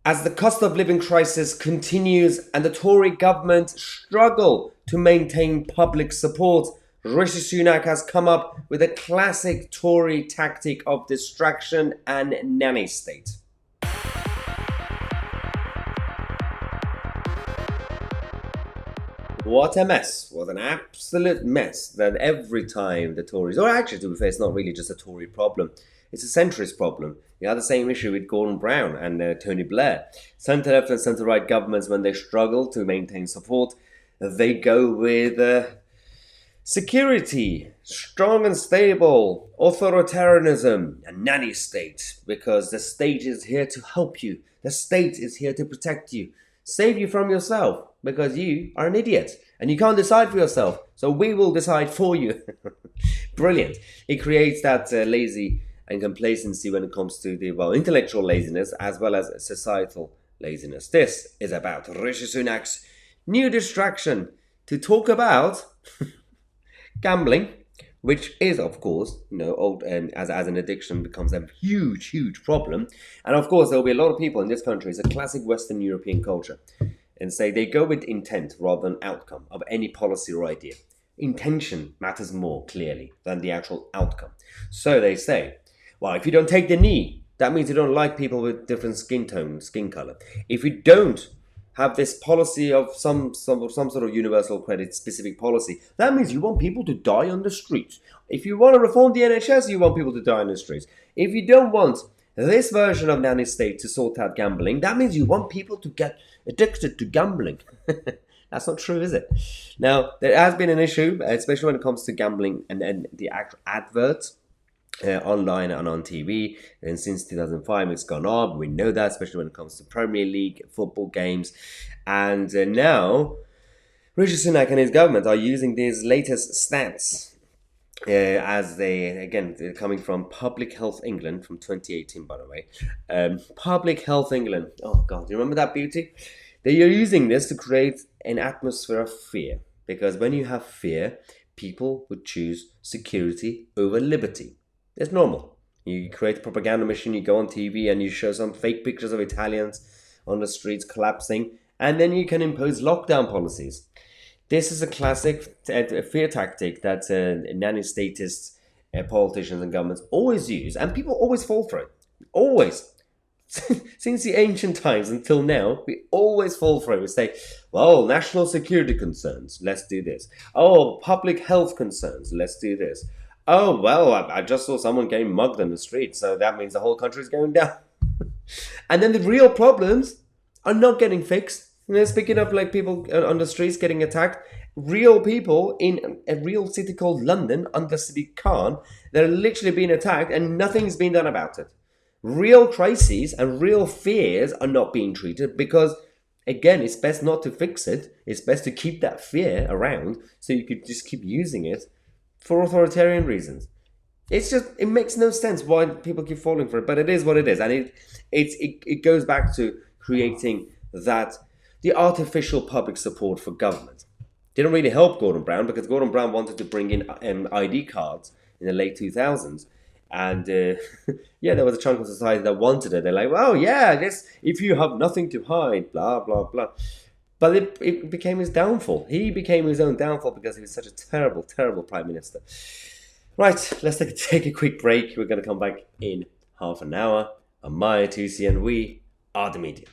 As the cost of living crisis continues and the Tory government struggle to maintain public support, Rishi Sunak has come up with a classic Tory tactic of distraction and nanny state. What a mess. What an absolute mess that every time the Tories, or actually to be fair, it's not really just a Tory problem, it's a centrist problem. You had the same issue with Gordon Brown and Tony Blair. Centre-left and centre-right governments, when they struggle to maintain support, they go with security, strong and stable, authoritarianism, a nanny state, because the state is here to help you. The state is here to protect you, save you from yourself, because you are an idiot and you can't decide for yourself. So we will decide for you. Brilliant. It creates that lazy and complacency when it comes to the, intellectual laziness as well as societal laziness. This is about Rishi Sunak's new distraction to talk about gambling, which is, of course, old as an addiction becomes a huge problem. And of course, there will be a lot of people in this country. It's a classic Western European culture, and say they go with intent rather than outcome of any policy or idea. Intention matters more clearly than the actual outcome. So they say, well, if you don't take the knee, that means you don't like people with different skin tone, skin color. If you don't have this policy of some sort of universal credit specific policy, that means you want people to die on the streets. If you want to reform the NHS, you want people to die on the streets. If you don't want this version of nanny state to sort out gambling, that means you want people to get addicted to gambling. That's not true, is it? Now, there has been an issue, especially when it comes to gambling and the actual adverts online and on TV. And since 2005, it's gone up. We know that, especially when it comes to Premier League football games. And now, Rishi Sunak and his government are using these latest stats as they're coming from Public Health England from 2018, by the way. Public Health England. Oh, God, do you remember that beauty? They are using this to create an atmosphere of fear. Because when you have fear, people would choose security over liberty. It's normal. You create a propaganda machine, you go on TV and you show some fake pictures of Italians on the streets collapsing, and then you can impose lockdown policies. This is a classic fear tactic that nanny statists, politicians and governments always use, and people always fall for it. Always. Since the ancient times until now, we always fall for it. We say, well, national security concerns, let's do this. Oh, public health concerns, let's do this. Oh, well, I just saw someone getting mugged on the street, so that means the whole country is going down. And then the real problems are not getting fixed. Speaking of like people on the streets getting attacked, real people in a real city called London, under City Khan, they're literally being attacked and nothing's been done about it. Real crises and real fears are not being treated because, again, it's best not to fix it. It's best to keep that fear around so you could just keep using it for authoritarian reasons. It makes no sense why people keep falling for it, but it is what it is. And it goes back to creating the artificial public support for government. Didn't really help Gordon Brown because Gordon Brown wanted to bring in ID cards in the late 2000s. And there was a chunk of society that wanted it. They're like, well, yeah, if you have nothing to hide, blah, blah, blah. But it became his downfall. He became his own downfall because he was such a terrible, terrible prime minister. Right, let's take a quick break. We're going to come back in half an hour. I'm Tousi, and we are the media.